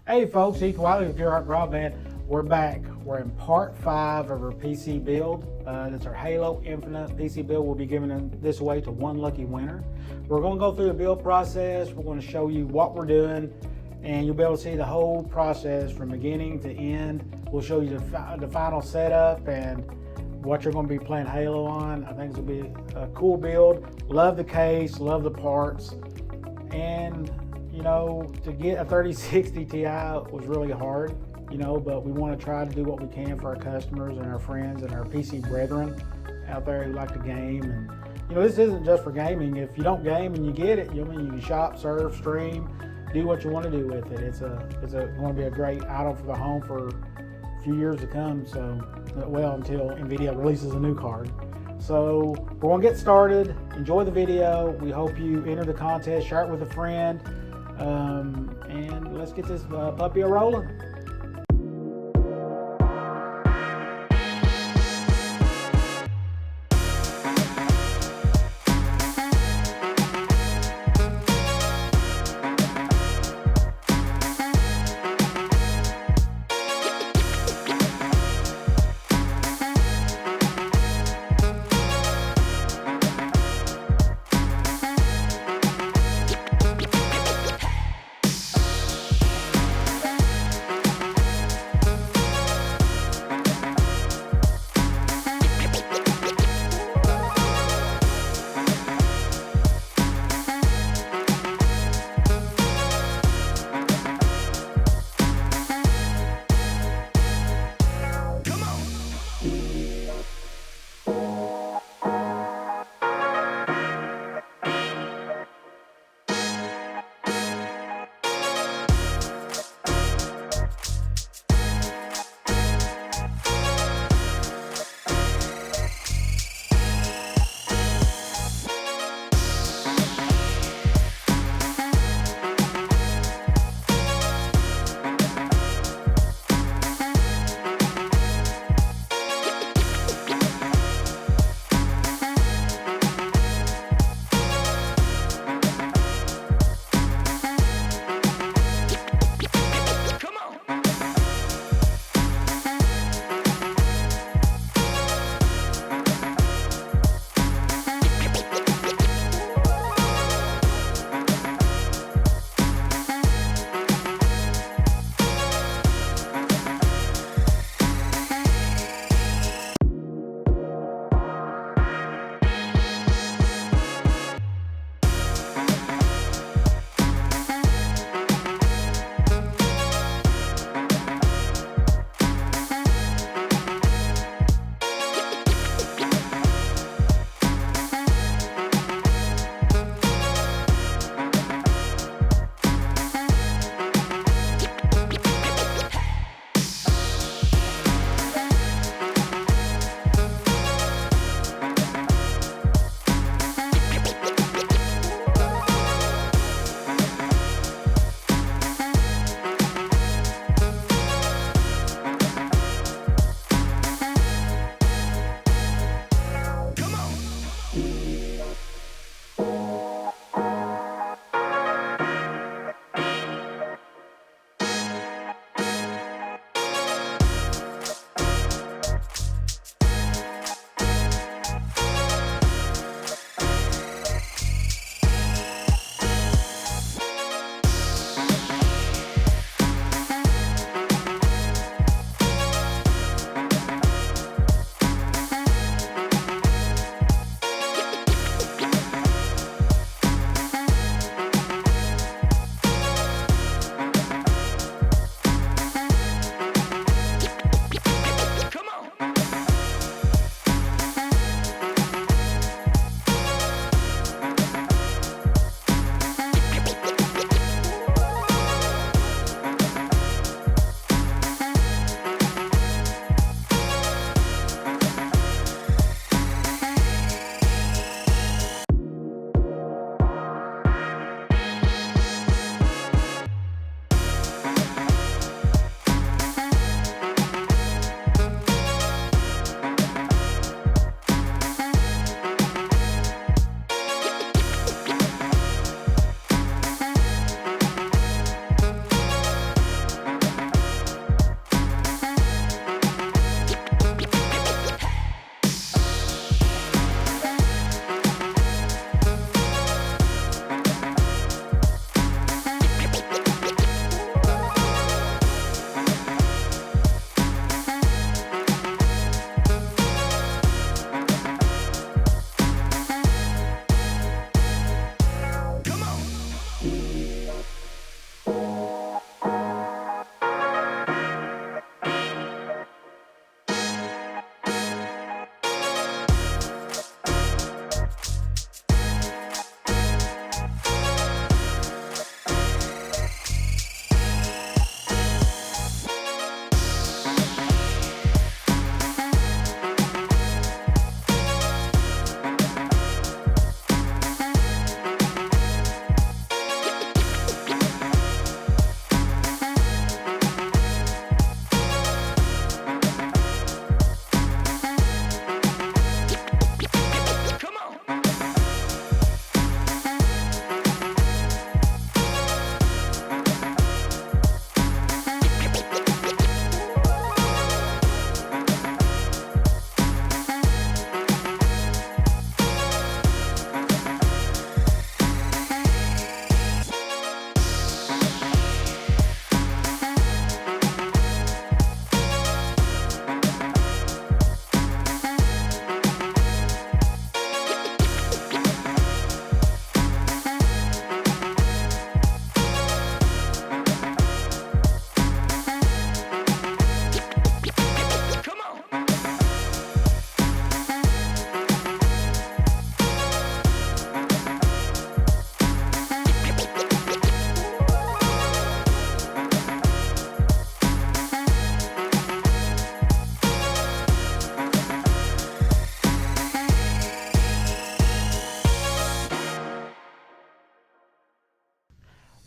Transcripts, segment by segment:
Hey folks, Heath Wiley with Pure Broadband. We're back. We're in part 5 of our PC build. That's our Halo Infinite PC build. We'll be giving this away to one lucky winner. We're going to go through the build process. We're going to show you what we're doing, and you'll be able to see the whole process from beginning to end. We'll show you the final setup and what you're going to be playing Halo on. I think this will be a cool build. Love the case, love the parts, and you know, to get a 3060 Ti was really hard, you know, but we want to try to do what we can for our customers and our friends and our PC brethren out there who like to game. And you know, this isn't just for gaming. If you don't game and you get it, you can shop, surf, stream, do what you want to do with it. It's going to be a great item for the home for a few years to come. So, well, until NVIDIA releases a new card. So we're going to get started. Enjoy the video. We hope you enter the contest, share it with a friend. And let's get this puppy a-rolling.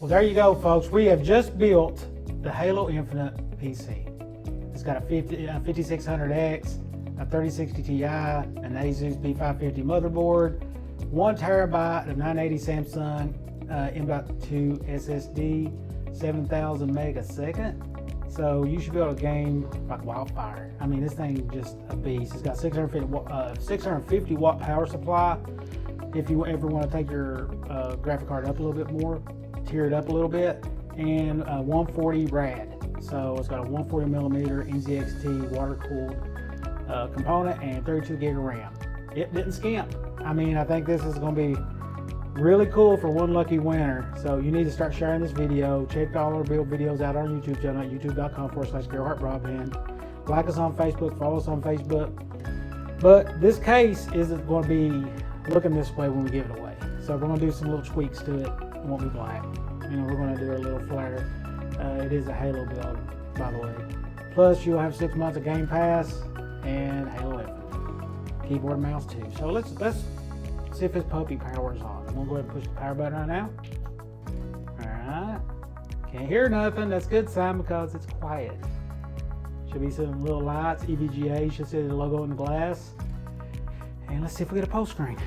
Well, there you go, folks. We have just built the Halo Infinite PC. It's got a 5600X, a 3060 Ti, an Asus B550 motherboard, 1 terabyte of 980 Samsung M.2 SSD, 7000 meg a second. So you should be able to game like wildfire. I mean, this thing is just a beast. It's got 650 watt power supply. If you ever want to take your graphic card up a little bit more, tear it up a little bit, and 140 rad. So it's got a 140 millimeter NZXT water cooled component and 32 gig of RAM. It didn't skimp. I mean, I think this is going to be really cool for one lucky winner. So you need to start sharing this video. Check all our build videos out on our YouTube channel at youtube.com/Broadband. Like us on Facebook, follow us on Facebook. But this case isn't going to be looking this way when we give it away. So we're going to do some little tweaks to it. It won't be black. You know, we're going to do a little flare. It is a Halo build, by the way. Plus, you'll have 6 months of Game Pass and Halo Infinite. Keyboard and mouse too. So let's see if this puppy powers on. I'm gonna go ahead and push the power button right now. Alright. Can't hear nothing. That's a good sign because it's quiet. Should be some little lights. EVGA should see the logo in the glass. And let's see if we get a post screen.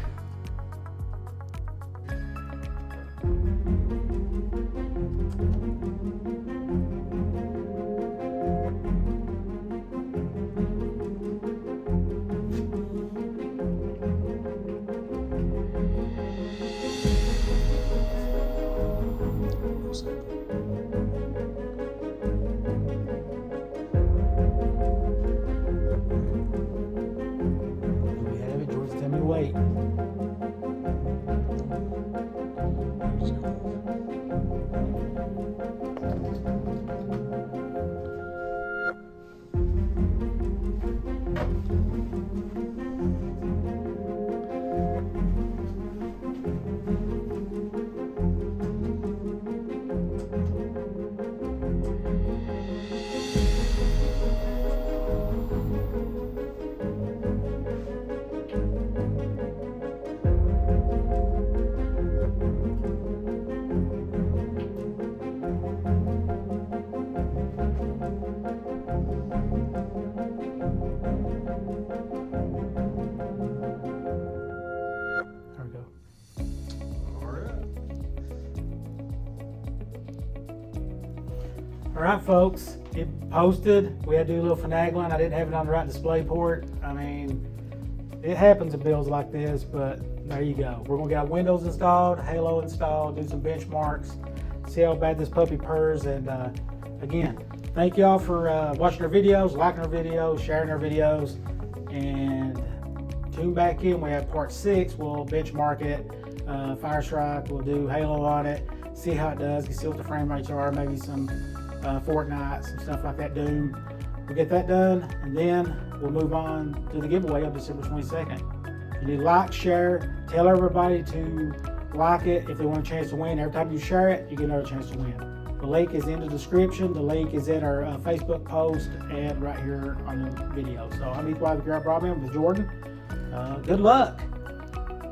Wait. All right, folks, it posted. We had to do a little finagling. I didn't have it on the right display port. I mean, it happens in builds like this, but there you go. We're gonna get Windows installed, Halo installed, do some benchmarks, see how bad this puppy purrs. And again, thank y'all for watching our videos, liking our videos, sharing our videos, and tune back in. We have part 6. We'll benchmark it, Fire Strike. We'll do Halo on it, see how it does, see what the frame rates are, maybe some Fortnite, some stuff like that, Doom. We'll get that done, and then we'll move on to the giveaway of December 22nd. You need to like, share, tell everybody to like it if they want a chance to win. Every time you share it, you get another chance to win. The link is in the description. The link is in our Facebook post and right here on the video. So I'm Broadband with Jordan. Good luck.